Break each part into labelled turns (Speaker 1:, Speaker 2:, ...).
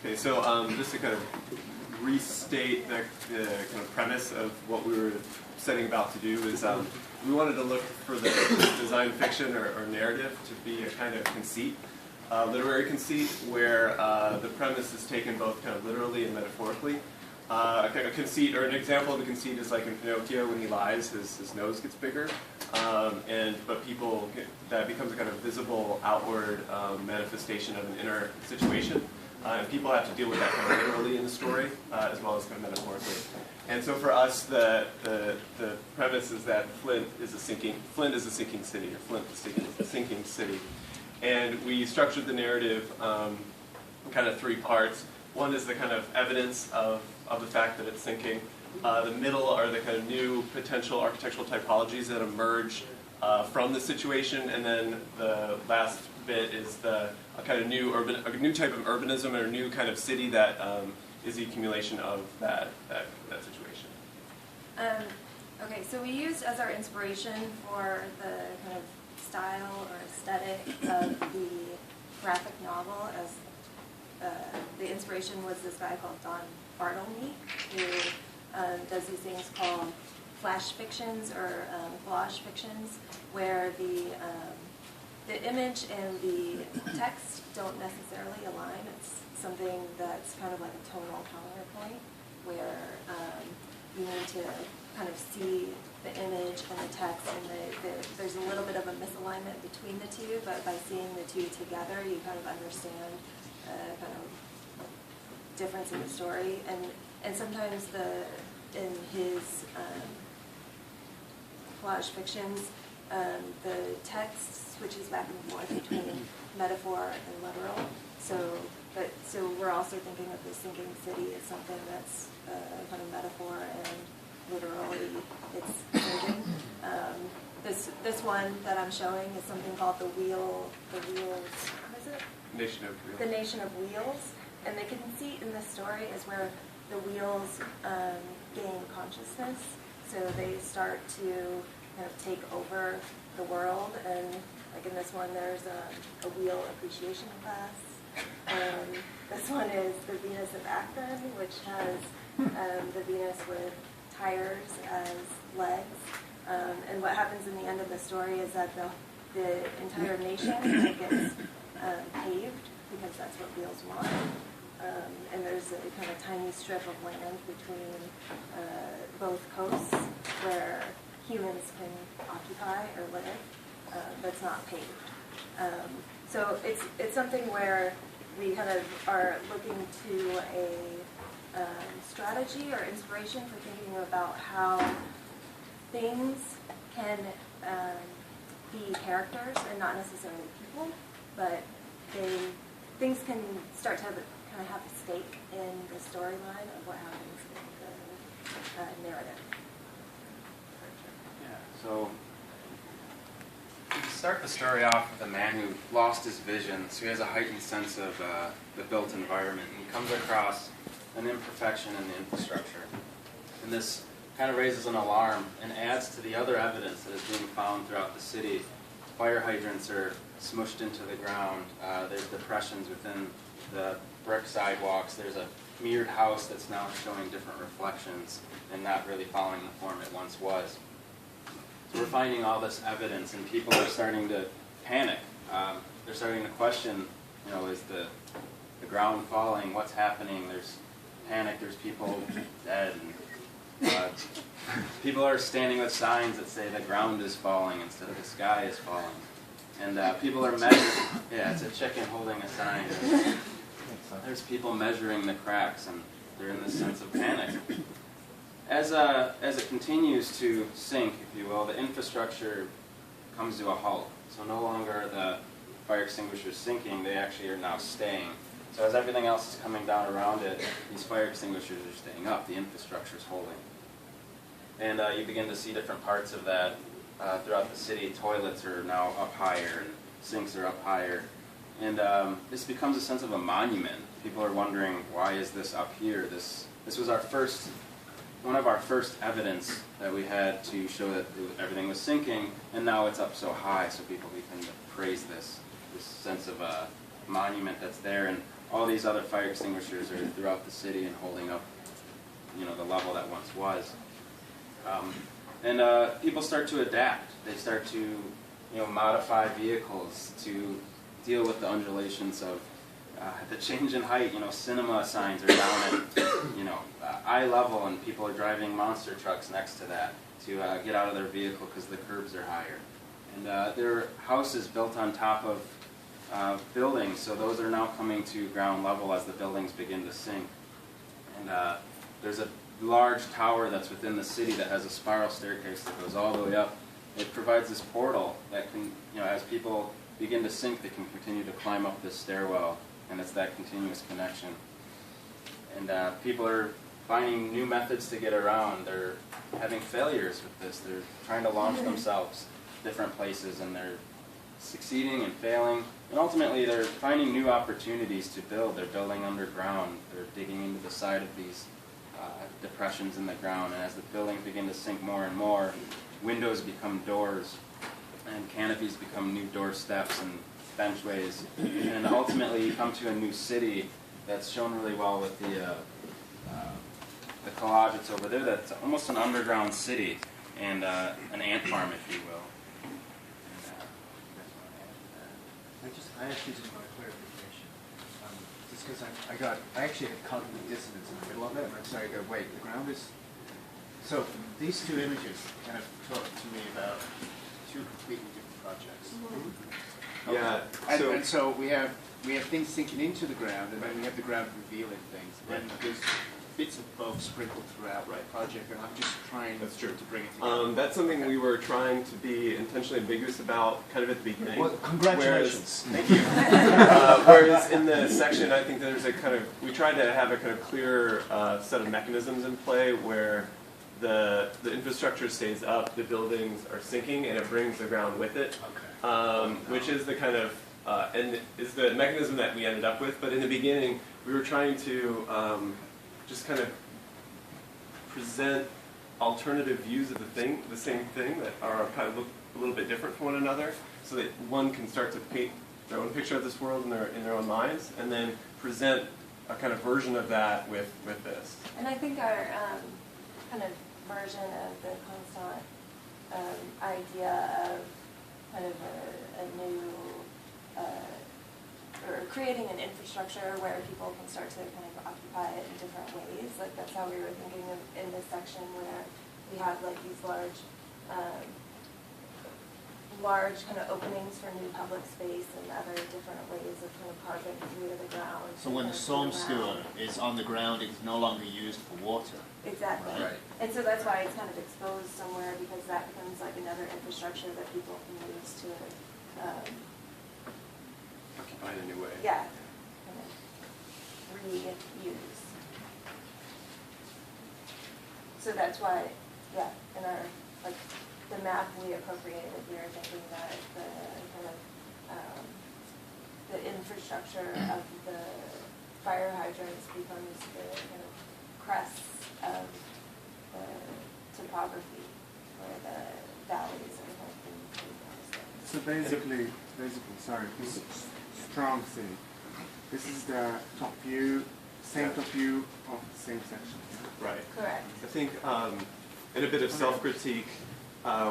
Speaker 1: Okay, so just to kind of restate the kind of premise of what we were setting about to do is we wanted to look for the design fiction or narrative to be a kind of conceit, literary conceit, where the premise is taken both kind of literally and metaphorically. A conceit, or an example of the conceit is like in Pinocchio, when he lies, his nose gets bigger, but that becomes a kind of visible outward manifestation of an inner situation, and people have to deal with that kind of literally in the story as well as kind of metaphorically. And so for us, the premise is that Flint is a sinking city, or Flint is a sinking city, and we structured the narrative in kind of three parts. One is the kind of evidence of the fact that it's sinking. The middle are the kind of new potential architectural typologies that emerge from the situation, and then the last bit is a kind of new type of urbanism, or a new kind of city that is the accumulation of that situation.
Speaker 2: Okay, so we used as our inspiration for the kind of style or aesthetic of the graphic novel as the inspiration was this guy called Don Bartlemy, who does these things called flash fictions or collage fictions, where the image and the text don't necessarily align. It's something that's kind of like a tonal counterpoint, where you need to kind of see the image and the text, and there's a little bit of a misalignment between the two, but by seeing the two together, you kind of understand kind of difference in the story, and sometimes in his collage fictions, the text switches back and forth between metaphor and literal. So we're also thinking of the sinking city as something that's kind of metaphor and literally it's sinking. This one that I'm showing is something called the Wheels. What is it?
Speaker 1: Nation of Wheels.
Speaker 2: The Nation of Wheels. And the conceit in this story is where the wheels gain consciousness. So they start to kind of take over the world. And like in this one, there's a wheel appreciation class. This one is the Venus of Akron, which has the Venus with tires as legs. And what happens in the end of the story is that the entire nation gets paved, because that's what wheels want. And there's a kind of tiny strip of land between both coasts where humans can occupy or live, but it's not paved. So it's something where we kind of are looking to a strategy or inspiration for thinking about how things can be characters and not necessarily people, but things can start to have a stake in the storyline of what happens in the narrative.
Speaker 3: Yeah, so we start the story off with a man who lost his vision, so he has a heightened sense of the built environment. He comes across an imperfection in the infrastructure, and this kind of raises an alarm and adds to the other evidence that is being found throughout the city. Fire hydrants are smushed into the ground. There's depressions within the brick sidewalks. There's a mirrored house that's now showing different reflections and not really following the form it once was. So we're finding all this evidence, and people are starting to panic. They're starting to question, is the ground falling? What's happening? There's panic. There's people dead. And, people are standing with signs that say the ground is falling instead of the sky is falling. And people are measuring. Yeah, it's a chicken holding a sign. There's people measuring the cracks, and they're in this sense of panic. As it continues to sink, if you will, the infrastructure comes to a halt. So no longer are the fire extinguishers sinking, they actually are now staying. So as everything else is coming down around it, these fire extinguishers are staying up, the infrastructure is holding. And you begin to see different parts of that throughout the city. Toilets are now up higher, and sinks are up higher. And this becomes a sense of a monument. People are wondering, why is this up here? This was one of our first evidence that we had to show that everything was sinking, and now it's up so high, so people begin to praise this sense of monument that's there, and all these other fire extinguishers are throughout the city and holding up, the level that once was. People start to adapt. They start to, modify vehicles to deal with the undulations of the change in height. Cinema signs are down at, eye level, and people are driving monster trucks next to that to get out of their vehicle because the curbs are higher. And there are houses built on top of buildings, so those are now coming to ground level as the buildings begin to sink. And there's a large tower that's within the city that has a spiral staircase that goes all the way up. It provides this portal that can, as people begin to sink, they can continue to climb up this stairwell, and it's that continuous connection. And people are finding new methods to get around. They're having failures with this. They're trying to launch themselves different places, and they're succeeding and failing. And ultimately, they're finding new opportunities to build. They're building underground. They're digging into the side of these depressions in the ground. And as the buildings begin to sink more and more, windows become doors, and canopies become new door steps and benchways. And ultimately, you come to a new city that's shown really well with the collage that's over there. That's almost an underground city and an ant farm, if you will.
Speaker 4: I actually just want a clarification. Just because I actually had cognitive dissonance in the middle of it, and I'm sorry to go, wait, the ground is... So these two images kind of talk to me about two completely different projects.
Speaker 1: Mm-hmm. Yeah.
Speaker 4: And so we have things sinking into the ground, and then we have the ground revealing things. And there's bits of both sprinkled throughout the project, and I'm just trying to bring it together.
Speaker 1: That's something we were trying to be intentionally ambiguous about kind of at the beginning.
Speaker 4: Well, congratulations.
Speaker 1: Thank you. Whereas in the section, I think there's we tried to have a kind of clear set of mechanisms in play where the infrastructure stays up, the buildings are sinking, and it brings the ground with it, which is the kind of, and is the mechanism that we ended up with. But in the beginning, we were trying to just kind of present alternative views of the same thing that are kind of look a little bit different from one another, so that one can start to paint their own picture of this world in their own minds, and then present a kind of version of that with this.
Speaker 2: And I think our kind of version of the constant idea of kind of a new or creating an infrastructure where people can start to kind of occupy it in different ways. Like that's how we were thinking of in this section where we have like these large kind of openings for new public space and other different ways of kind of carving through the ground.
Speaker 4: So when the storm sewer is on the ground, it's no longer used for water.
Speaker 2: Exactly.
Speaker 4: Right.
Speaker 2: And so that's why it's kind of exposed somewhere, because that becomes like another infrastructure that people can use to
Speaker 1: Occupy in a new way.
Speaker 2: yeah, kind of reuse. So that's why, yeah, in our, like, the map we appropriated, we were thinking that the kind of, the infrastructure of the fire hydrants becomes the kind of crest of the topography, where the valleys are kind of being.
Speaker 5: So basically, sorry, this is strong city. This is the top view, same top view of the same section.
Speaker 1: Right.
Speaker 2: Correct.
Speaker 1: I think in a bit of self-critique,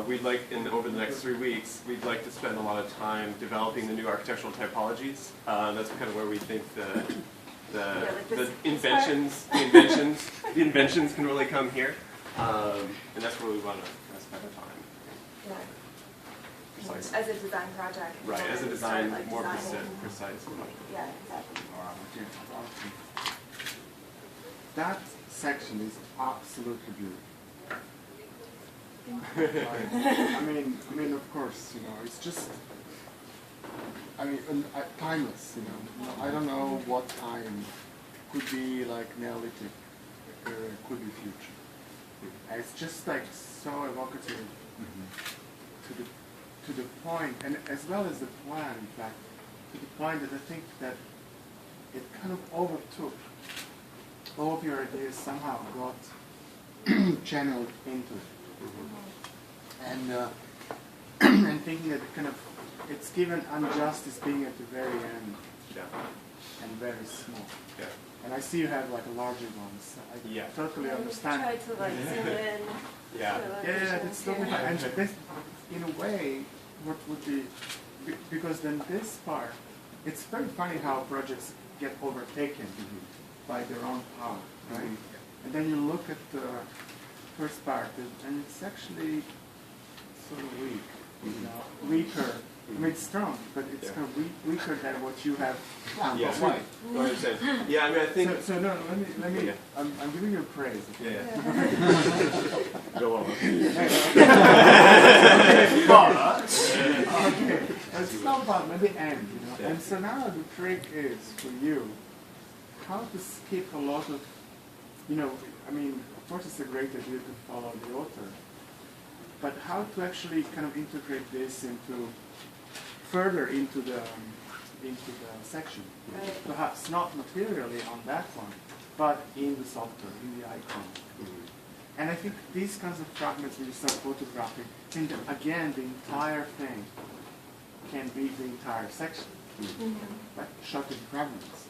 Speaker 1: we'd like, over the next 3 weeks, we'd like to spend a lot of time developing the new architectural typologies. That's kind of where we think the inventions can really come here, and that's where we want to kind of spend our time.
Speaker 2: Yeah.
Speaker 1: Precisely.
Speaker 2: As a design project.
Speaker 1: Right, as a design, more precise.
Speaker 2: Yeah, exactly.
Speaker 5: That section is absolutely beautiful. I mean, of course, it's just, timeless, I don't know what time, could be like Neolithic, could be future. It's just like so evocative to the point, and as well as the plan, in fact, to the point that I think that it kind of overtook all of your ideas, somehow got channeled into it. And thinking that kind of it's given injustice being at the very end,
Speaker 1: Yeah.
Speaker 5: and very small.
Speaker 1: Yeah.
Speaker 5: And I see you have like a larger ones. I
Speaker 1: Yeah.
Speaker 5: totally
Speaker 2: Yeah, we
Speaker 5: understand.
Speaker 2: try to like zoom in.
Speaker 1: Yeah.
Speaker 2: to
Speaker 5: Yeah,
Speaker 2: locations
Speaker 5: that's totally
Speaker 2: here.
Speaker 5: fine. And this, in a way, what would be, because then this part, it's very funny how projects get overtaken by their own power, right? And then you look at the first part, and it's actually sort of weak, you know, weaker. I mean, it's strong, but it's
Speaker 1: Yeah.
Speaker 5: kind of weaker than what you have.
Speaker 1: Yeah.
Speaker 5: Why?
Speaker 1: Go ahead, Sam. Yeah, I mean, I think.
Speaker 5: So no, let me.
Speaker 1: Yeah.
Speaker 5: I'm giving you praise. Okay?
Speaker 1: Yeah. Yeah. Go on.
Speaker 5: Okay, it's not about maybe end, you know.
Speaker 1: Yeah.
Speaker 5: And so now the trick is for you how to skip a lot of, you know, I mean, of course it's a great idea to follow the author, but how to actually kind of integrate this into further into the section.
Speaker 2: Right.
Speaker 5: Perhaps not materially on that one, but in the software, in the icon. And I think these kinds of fragments, when you start photographing, and again, the entire thing can be the entire section, but shot in fragments.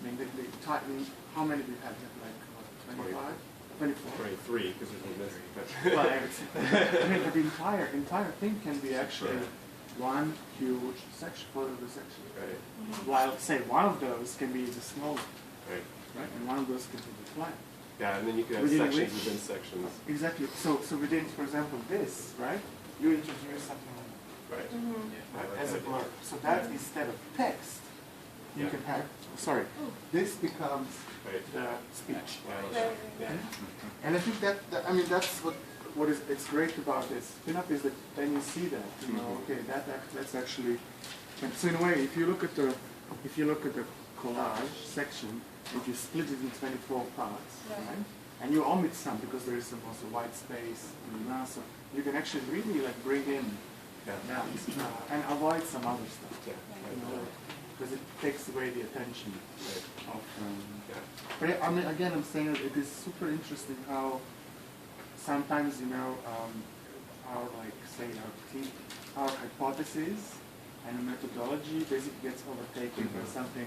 Speaker 5: I mean, how many do you have? Like, what, 25? 24?
Speaker 1: 23, because there's one missing.
Speaker 5: Well, I mean, but the entire thing can be actually one huge section, photo of the section.
Speaker 1: Right.
Speaker 5: While, say, one of those can be the small,
Speaker 1: Right.
Speaker 5: right? And one of those can be the flat.
Speaker 1: Yeah, and then you can have
Speaker 5: Within
Speaker 1: sections
Speaker 5: which-
Speaker 1: within sections.
Speaker 5: Exactly. So within, for example, this, right? You introduce something like
Speaker 1: Right.
Speaker 2: Mhm.
Speaker 5: that, as a blurb. So that instead of text, you
Speaker 1: Yeah.
Speaker 5: can have, sorry, this becomes
Speaker 1: Right.
Speaker 5: the speech.
Speaker 1: Yeah.
Speaker 2: Right.
Speaker 1: Yeah.
Speaker 5: And I think that I mean, that's what is, it's great about this pinup is that then you see that, you know, okay, that's actually, and so in a way, if you look at the collage section, if you split it in 24 parts,
Speaker 2: Right.
Speaker 5: right? And you omit some because there is some also white space in the mass, so you can actually really like bring in
Speaker 1: Yeah.
Speaker 5: that and avoid some other stuff,
Speaker 1: Yeah.
Speaker 5: you know, because it takes away the attention
Speaker 1: Right.
Speaker 5: of.
Speaker 1: Yeah.
Speaker 5: But I mean, again, I'm saying that it is super interesting how sometimes, you know, our like say our hypothesis and methodology basically gets overtaken by something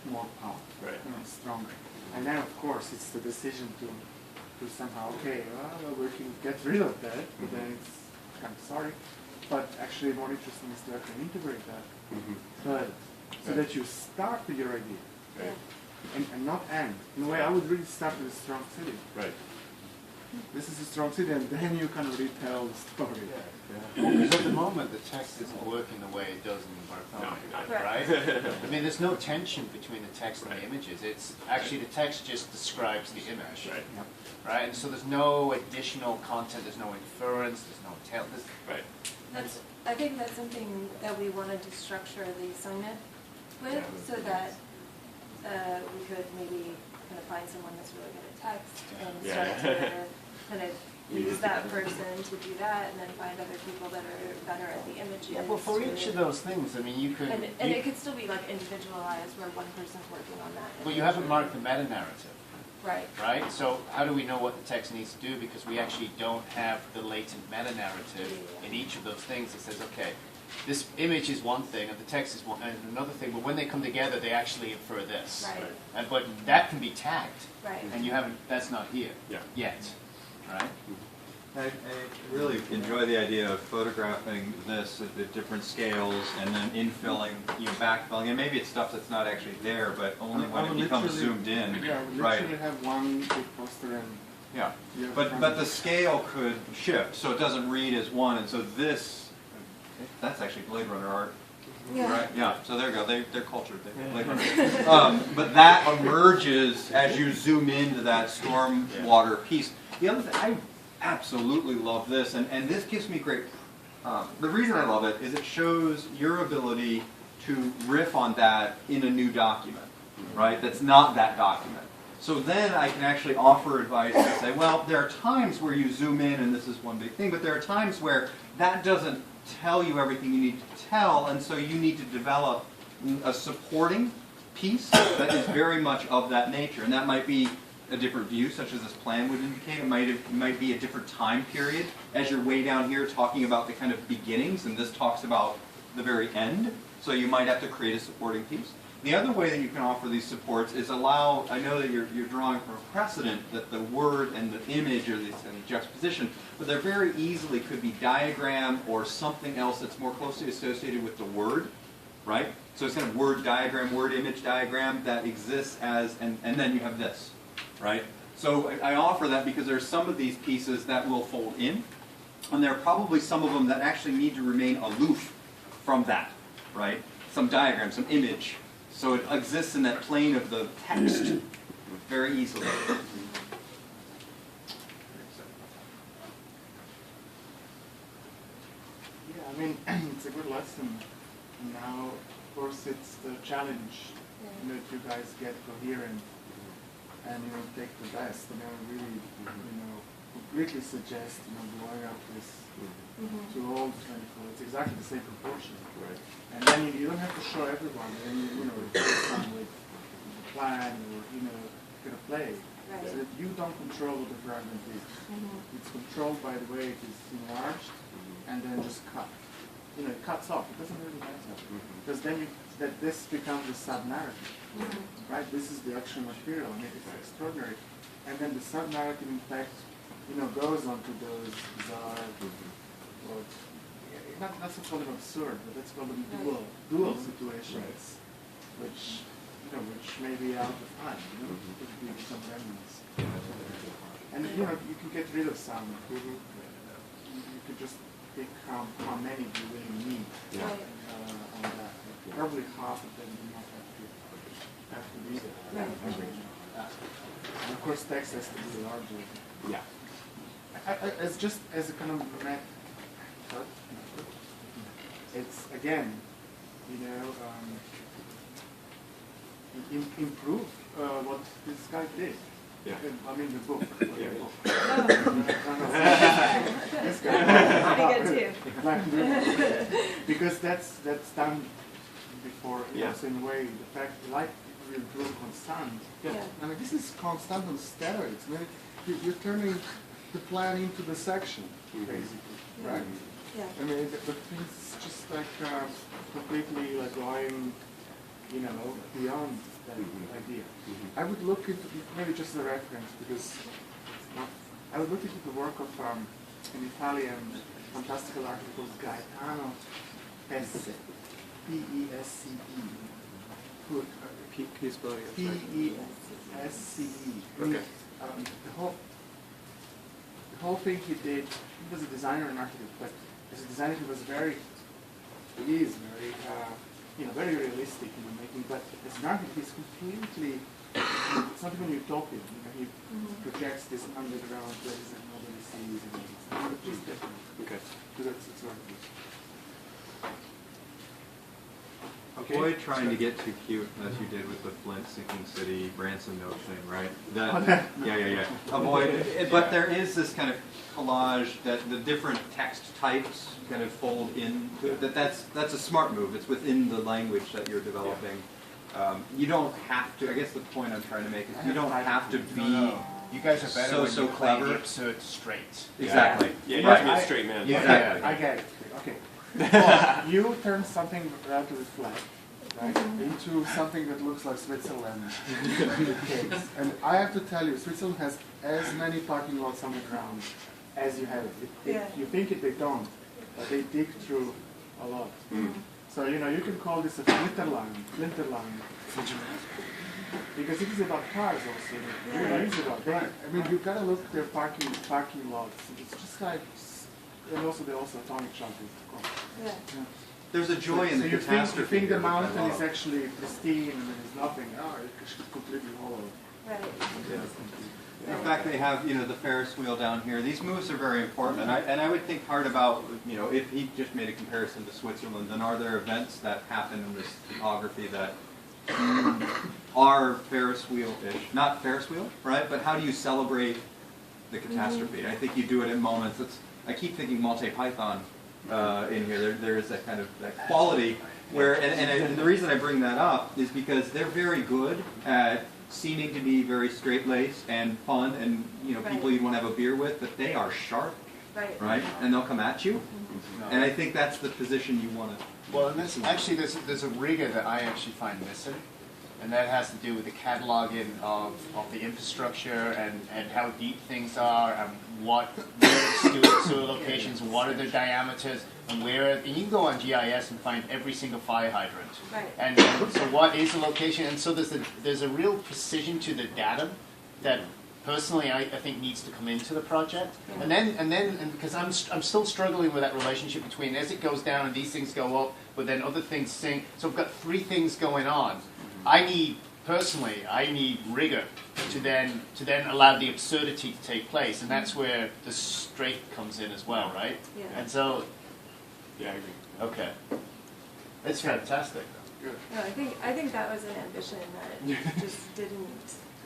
Speaker 5: more powerful,
Speaker 1: Right.
Speaker 5: you know, stronger. And then of course it's the decision to somehow, okay, well we can get rid of that, but then it's kind of sorry. But actually more interesting is to actually integrate that. But so
Speaker 1: Right.
Speaker 5: that you start with your idea
Speaker 1: Right.
Speaker 5: and not end. In a way, I would really start with a strong city.
Speaker 1: Right.
Speaker 5: This is a strong city, and then you kind of retell the story.
Speaker 4: Because at the moment, the text isn't working the way it does in Bartholomew,
Speaker 1: No,
Speaker 4: right? I mean, there's no tension between the text and the images. It's actually the text just describes the image,
Speaker 1: Right.
Speaker 4: right? And so there's no additional content, there's no inference, there's no tell.
Speaker 1: Right.
Speaker 2: I think that's something that we wanted to structure the assignment with,
Speaker 1: Yeah.
Speaker 2: so that we could maybe kind of find someone that's really good at text and
Speaker 1: Yeah.
Speaker 2: start to kind of use that person to do that, and then find other people that are better at the images.
Speaker 4: Yeah, well, for
Speaker 2: to-
Speaker 4: each of those things, I mean, you could...
Speaker 2: And
Speaker 4: you-
Speaker 2: it could still be like individualized, where one person's working on that.
Speaker 4: Well, you haven't marked the meta-narrative,
Speaker 2: Right.
Speaker 4: right? So how do we know what the text needs to do? Because we actually don't have the latent meta-narrative in each of those things that says, okay, this image is one thing and the text is one and another thing, but when they come together, they actually infer this.
Speaker 2: Right.
Speaker 4: And, but that can be tagged,
Speaker 2: Right.
Speaker 4: and you haven't. That's not here
Speaker 1: Yeah.
Speaker 4: yet, right?
Speaker 6: I really enjoy the idea of photographing this at different scales and then infilling, backfilling, and maybe it's stuff that's not actually there, but only when it becomes zoomed in.
Speaker 5: Yeah, we
Speaker 6: Right.
Speaker 5: literally have one big poster and
Speaker 6: Yeah.
Speaker 5: Yeah,
Speaker 6: But
Speaker 5: fine.
Speaker 6: the scale could shift, so it doesn't read as one, and so that's actually Blade Runner art.
Speaker 2: Yeah.
Speaker 6: Right, yeah, so there you go, they're cultured, they're Blade Runner. But that emerges as you zoom into that stormwater piece. The other thing, I absolutely love this, and this gives me great, the reason I love it is it shows your ability to riff on that in a new document, right, that's not that document. So then I can actually offer advice and say, well, there are times where you zoom in and this is one big thing, but there are times where that doesn't tell you everything you need to tell, and so you need to develop a supporting piece that is very much of that nature. And that might be a different view, such as this plan would indicate. It might be a different time period, as you're way down here talking about the kind of beginnings, and this talks about the very end. So you might have to create a supporting piece. The other way that you can offer these supports is allow, I know that you're drawing from a precedent that the word and the image or the juxtaposition, but there very easily could be diagram or something else that's more closely associated with the word, right? So it's kind of word diagram, word image diagram that exists as, and then you have this, right? So I offer that because there's some of these pieces that will fold in, and there are probably some of them that actually need to remain aloof from that, right? Some diagram, some image. So it exists in that plane of the text very easily.
Speaker 5: Yeah, I mean, it's a good lesson. Now, of course, it's the challenge. You know, if you guys get coherent and take the best, and I really, completely suggest blowing up this to all 24. It's exactly the same proportion.
Speaker 1: Right.
Speaker 5: And then you don't have to show everyone. And replace them with a plan or gonna play.
Speaker 2: Right.
Speaker 5: So that you don't control what the fragment is. It's controlled by the way it is enlarged and then just cut. It cuts off. It doesn't really matter because then this becomes the sub-narrative. Right? This is the actual material. I mean, it's extraordinary. And then the sub-narrative, in fact, goes on to those bizarre, or not so called absurd, but let's call them dual situations, which may be out of time. Could be some remnants. And you can get rid of some. You could just pick how many you really need on that. Probably half of them do not have to be there. And of course, text has to be larger.
Speaker 1: Yeah.
Speaker 5: As just as a kind of method, it's again, improve what this guy did.
Speaker 1: Yeah.
Speaker 5: I mean the book.
Speaker 1: Yeah.
Speaker 5: This guy.
Speaker 2: Pretty good too.
Speaker 5: Because that's done before.
Speaker 1: Yeah.
Speaker 5: Also in a way, the fact like we improve constant.
Speaker 2: Yeah.
Speaker 5: I mean, this is constant on steroids. I mean, you're turning the plan into the section, basically, right?
Speaker 2: Yeah.
Speaker 5: I mean, the thing's just like completely like going, beyond that idea. I would look into maybe just as a reference because I would look into the work of an Italian fantastical artist called Gaetano Pesse, P-E-S-C-E.
Speaker 1: Can you spell it again?
Speaker 5: P-E-S-C-E.
Speaker 1: Okay.
Speaker 5: The whole thing he did, he was a designer and architect, but as a designer he is very, very realistic in the making, but as an architect he's completely, it's not even utopian, he projects this underground place that nobody sees, and it's just different.
Speaker 1: Okay.
Speaker 5: So that's it's sort of
Speaker 6: Avoid trying to get too cute as you did with the Flint Sinking City ransom note thing, right? That, yeah. Avoid it. But there is this kind of collage that the different text types kind of fold in. That's a smart move. It's within the language that you're developing. You don't have to. I guess the point I'm trying to make is you don't have to be.
Speaker 4: You guys are better when
Speaker 6: so
Speaker 4: you play
Speaker 6: clever.
Speaker 4: the absurd straight.
Speaker 6: Exactly.
Speaker 1: Yeah, you
Speaker 6: Right.
Speaker 1: have to be a straight man.
Speaker 4: Yeah.
Speaker 5: Okay, I get it. Okay. Well, you turn something relatively flat, right, into something that looks like Switzerland. Okay. And I have to tell you, Switzerland has as many parking lots on the ground as you have. You think they don't, but they dig through a lot. So, you can call this a Flinterland. Because it is about cars also. It is about that. I mean, you've got to look at their parking lots. It's just like, and also the atomic shuttles.
Speaker 2: Yeah.
Speaker 6: There's a joy in the
Speaker 5: you
Speaker 6: catastrophe.
Speaker 5: think the
Speaker 6: here, which I
Speaker 5: mountain
Speaker 6: love.
Speaker 5: is actually pristine and there's nothing. Oh, it's completely hollow.
Speaker 2: Right.
Speaker 6: In fact, they have the Ferris wheel down here. These moves are very important, and I would think hard about if he just made a comparison to Switzerland, then are there events that happen in this topography that are Ferris wheel-ish? Not Ferris wheel, right? But how do you celebrate the catastrophe? I think you do it in moments. I keep thinking Monty Python in here. There is that kind of that quality where, and the reason I bring that up is because they're very good at seeming to be very straight-laced and fun, and people you want to have a beer with, but they are sharp, right? And they'll come at you, and I think that's the position you want to.
Speaker 4: Well, and there's a rigor that I actually find missing and that has to do with the cataloging of the infrastructure and how deep things are, and where the sewer locations, what are their diameters, and you can go on GIS and find every single fire hydrant.
Speaker 2: Right.
Speaker 4: And so what is the location? And so there's a real precision to the data that personally I think needs to come into the project. And then because I'm still struggling with that relationship between as it goes down and these things go up, but then other things sink. So I've got three things going on. I need rigor to then allow the absurdity to take place, and that's where the straight comes in as well, right?
Speaker 2: Yeah.
Speaker 4: And so,
Speaker 1: Yeah, I agree.
Speaker 4: okay, it's fantastic.
Speaker 5: Good.
Speaker 2: No, I think that was an ambition that just didn't.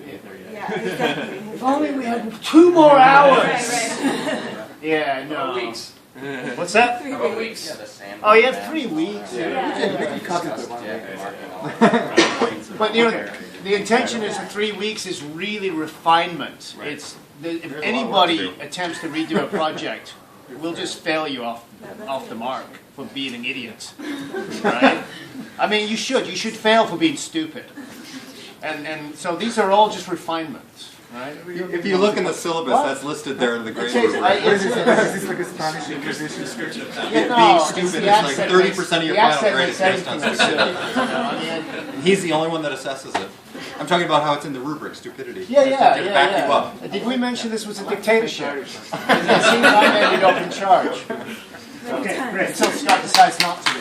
Speaker 1: Get there yet.
Speaker 2: Yeah, exactly.
Speaker 4: If only we had 2 more hours.
Speaker 2: Right.
Speaker 4: Yeah, no.
Speaker 3: Weeks.
Speaker 4: What's that?
Speaker 2: 3
Speaker 3: About
Speaker 2: weeks.
Speaker 3: weeks. Yeah, the sand
Speaker 4: Oh, yeah,
Speaker 3: dams.
Speaker 4: 3 weeks.
Speaker 2: Yeah.
Speaker 5: You cut it to one
Speaker 3: Yeah.
Speaker 5: week.
Speaker 4: But the intention is for 3 weeks is really refinement.
Speaker 1: Right.
Speaker 4: If anybody attempts to redo a project, we'll just fail you off the mark for being an idiot, right? I mean, you should fail for being stupid, and so these are all just refinements, right?
Speaker 6: If you look in the syllabus, that's listed there in the grade
Speaker 4: It's-
Speaker 6: rubric.
Speaker 5: Is this like a Spanish Inquisition?
Speaker 4: Yeah, no,
Speaker 6: Being
Speaker 4: it's
Speaker 6: stupid
Speaker 4: the
Speaker 6: is like
Speaker 4: accent
Speaker 6: 30% of your
Speaker 4: the
Speaker 6: final
Speaker 4: accent
Speaker 6: grade
Speaker 4: makes
Speaker 6: is based on
Speaker 4: everything
Speaker 6: stupidity.
Speaker 4: absurd, you know, I mean,
Speaker 6: He's the only one that assesses it. I'm talking about how it's in the rubric, stupidity.
Speaker 4: Yeah,
Speaker 6: Just
Speaker 4: yeah,
Speaker 6: to back you up.
Speaker 4: yeah. Did we mention this was a dictatorship? It seems I ended up in charge.
Speaker 2: Many times.
Speaker 4: Until Scott decides not to be.